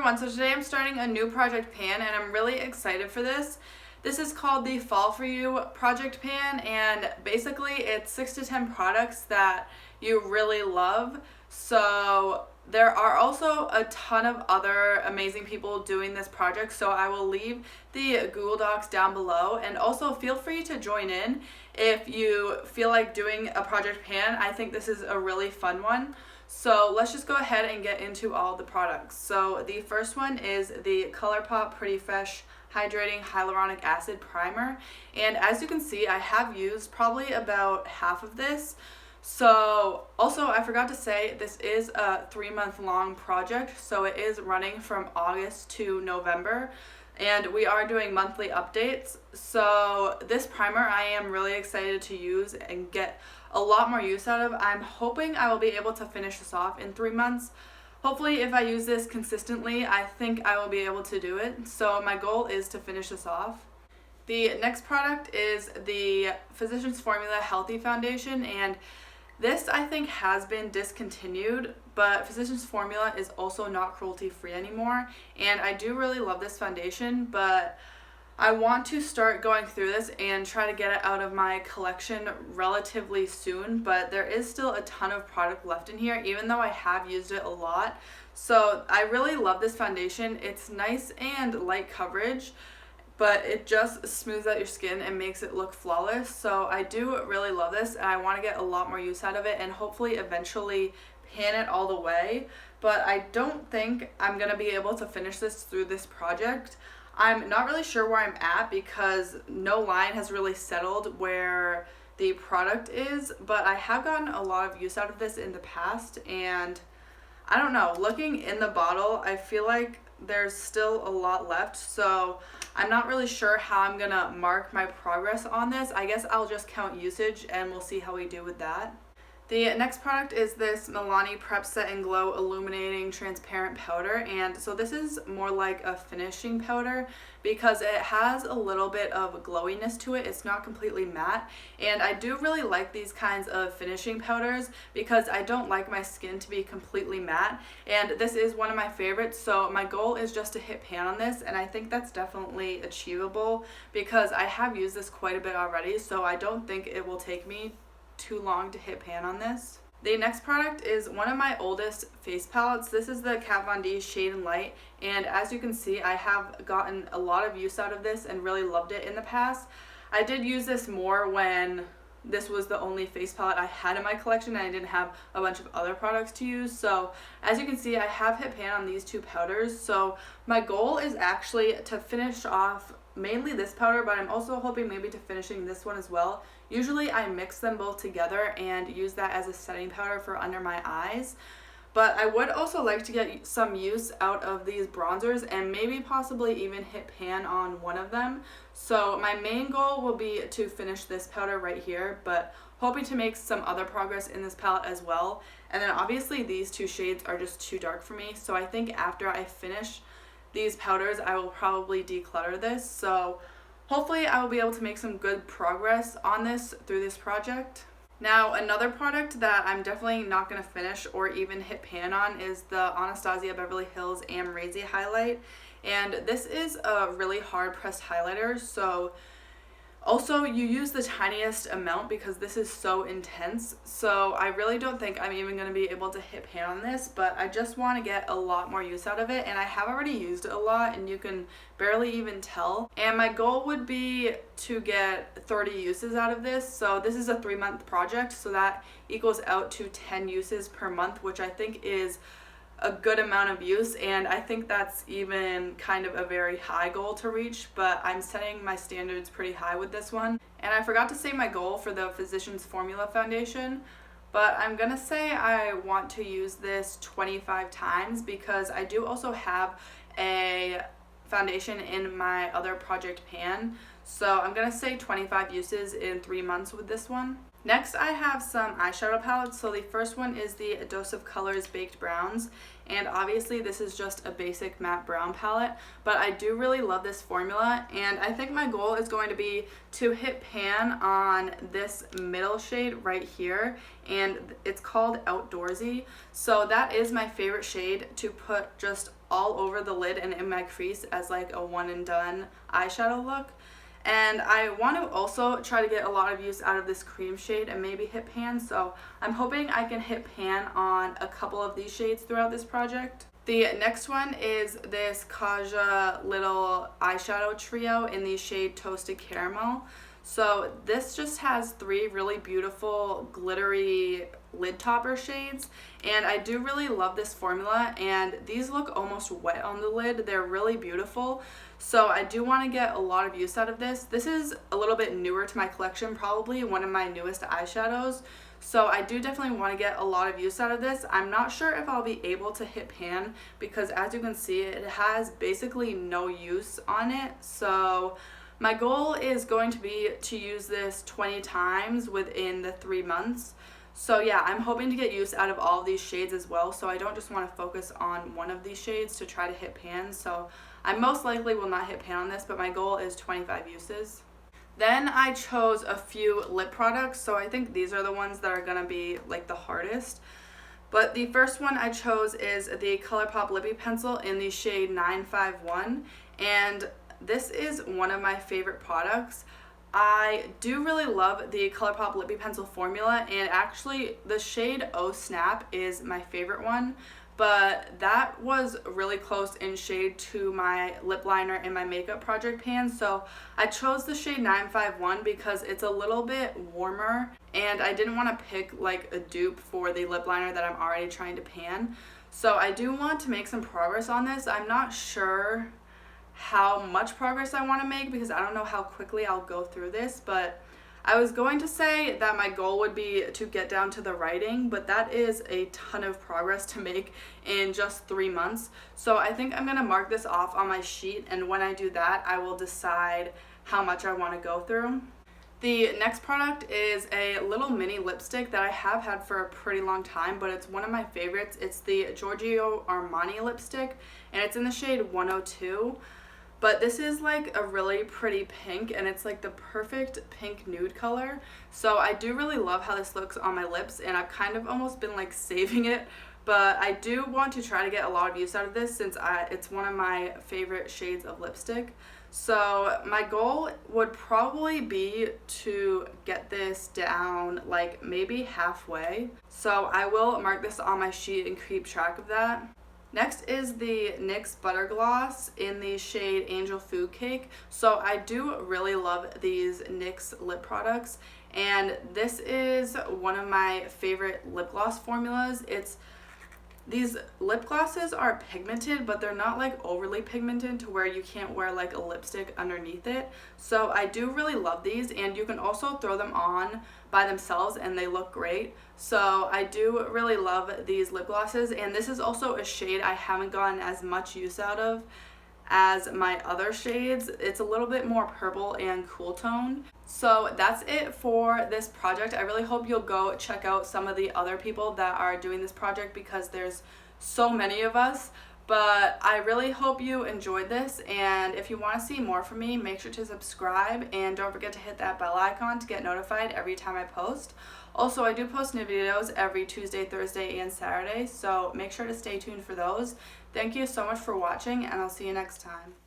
everyone, so today I'm starting a new project pan and I'm really excited for this. This is called the Fall For You project pan, and basically it's 6 to 10 products that you really love. So there are also a ton of other amazing people doing this project, so I will leave the Google Docs down below, and also feel free to join in if you feel like doing a project pan. I think this is a really fun one. So let's just go ahead and get into all the products. So the first one is the Colourpop Pretty Fresh Hydrating Hyaluronic Acid Primer, and as you can see I have used probably about half of this. So also I forgot to say this is a 3-month long project, so it is running from August to November, and we are doing monthly updates. So this primer I am really excited to use and get a lot more use out of. I'm hoping I will be able to finish this off in 3 months. Hopefully if I use this consistently, I think I will be able to do it. So my goal is to finish this off. The next product is the Physicians Formula Healthy Foundation, and this I think has been discontinued, but Physicians Formula is also not cruelty free anymore, and I do really love this foundation, but I want to start going through this and try to get it out of my collection relatively soon, but there is still a ton of product left in here even though I have used it a lot. So I really love this foundation. It's nice and light coverage, but it just smooths out your skin and makes it look flawless. So I do really love this, and I want to get a lot more use out of it and hopefully eventually pan it all the way. But I don't think I'm going to be able to finish this through this project. I'm not really sure where I'm at because no line has really settled where the product is, but I have gotten a lot of use out of this in the past, and I don't know, looking in the bottle I feel like there's still a lot left, so I'm not really sure how I'm gonna mark my progress on this. I guess I'll just count usage and we'll see how we do with that. The next product is this Milani Prep Set and Glow Illuminating Transparent Powder, and so this is more like a finishing powder because it has a little bit of glowiness to it. It's not completely matte, and I do really like these kinds of finishing powders because I don't like my skin to be completely matte, and this is one of my favorites. So my goal is just to hit pan on this, and I think that's definitely achievable because I have used this quite a bit already, so I don't think it will take me too long to hit pan on this. The next product is one of my oldest face palettes. This is the Kat Von D Shade and Light, and as you can see I have gotten a lot of use out of this and really loved it in the past. I did use this more when this was the only face palette I had in my collection and I didn't have a bunch of other products to use. So as you can see I have hit pan on these two powders, so my goal is actually to finish off mainly this powder, but I'm also hoping maybe to finishing this one as well. Usually I mix them both together and use that as a setting powder for under my eyes, but I would also like to get some use out of these bronzers and maybe possibly even hit pan on one of them. So my main goal will be to finish this powder right here, but hoping to make some other progress in this palette as well. And then obviously these two shades are just too dark for me, so I think after I finish these powders I will probably declutter this. So hopefully I will be able to make some good progress on this through this project. Now another product that I'm definitely not going to finish or even hit pan on is the Anastasia Beverly Hills Amrezy highlight, and this is a really hard pressed highlighter, so also you use the tiniest amount because this is so intense. So I really don't think I'm even going to be able to hit pan on this, but I just want to get a lot more use out of it, and I have already used it a lot and you can barely even tell. And my goal would be to get 30 uses out of this. So this is a 3-month project, so that equals out to 10 uses per month, which I think is a good amount of use, and I think that's even kind of a very high goal to reach, but I'm setting my standards pretty high with this one. And I forgot to say my goal for the Physicians Formula Foundation, but I'm gonna say I want to use this 25 times because I do also have a foundation in my other project pan, so I'm gonna say 25 uses in 3 months with this one. Next, I have some eyeshadow palettes. So the first one is the Dose of Colors Baked Browns. And obviously this is just a basic matte brown palette, but I do really love this formula, and I think my goal is going to be to hit pan on this middle shade right here, and it's called Outdoorsy. So that is my favorite shade to put just all over the lid and in my crease as like a one and done eyeshadow look. And I want to also try to get a lot of use out of this cream shade and maybe hit pan, so I'm hoping I can hit pan on a couple of these shades throughout this project. The next one is this Kaja little eyeshadow trio in the shade Toasted Caramel. So this just has three really beautiful glittery lid topper shades, and I do really love this formula, and these look almost wet on the lid. They're really beautiful, so I do want to get a lot of use out of this. This is a little bit newer to my collection, probably one of my newest eyeshadows, so I do definitely want to get a lot of use out of this. I'm not sure if I'll be able to hit pan because, as you can see, it has basically no use on it, so my goal is going to be to use this 20 times within the 3 months. So yeah, I'm hoping to get use out of all of these shades as well, so I don't just want to focus on one of these shades to try to hit pan. So I most likely will not hit pan on this, but my goal is 25 uses. Then I chose a few lip products, so I think these are the ones that are going to be like the hardest. But the first one I chose is the Colourpop Lippie pencil in the shade 951, and this is one of my favorite products. I do really love the Colourpop Lippie pencil formula, and actually the shade Oh Snap is my favorite one, but that was really close in shade to my lip liner in my makeup project pan, so I chose the shade 951 because it's a little bit warmer, and I didn't want to pick like a dupe for the lip liner that I'm already trying to pan. So I do want to make some progress on this. I'm not sure how much progress I want to make because I don't know how quickly I'll go through this, but I was going to say that my goal would be to get down to the writing, but that is a ton of progress to make in just 3 months. So I think I'm going to mark this off on my sheet, and when I do that, I will decide how much I want to go through. The next product is a little mini lipstick that I have had for a pretty long time, but it's one of my favorites. It's the Giorgio Armani lipstick, and it's in the shade 102. But this is like a really pretty pink, and it's like the perfect pink nude color. So I do really love how this looks on my lips, and I've kind of almost been like saving it. But I do want to try to get a lot of use out of this since it's one of my favorite shades of lipstick. So my goal would probably be to get this down like maybe halfway. So I will mark this on my sheet and keep track of that. Next is the NYX Butter Gloss in the shade Angel Food Cake. So I do really love these NYX lip products, and this is one of my favorite lip gloss formulas. These lip glosses are pigmented, but they're not like overly pigmented to where you can't wear like a lipstick underneath it. So I do really love these, and you can also throw them on by themselves and they look great. So I do really love these lip glosses, and this is also a shade I haven't gotten as much use out of as my other shades. It's a little bit more purple and cool tone. So that's it for this project. I really hope you'll go check out some of the other people that are doing this project because there's so many of us. But I really hope you enjoyed this, and if you want to see more from me, make sure to subscribe, and don't forget to hit that bell icon to get notified every time I post. Also, I do post new videos every Tuesday, Thursday, and Saturday, so make sure to stay tuned for those. Thank you so much for watching, and I'll see you next time.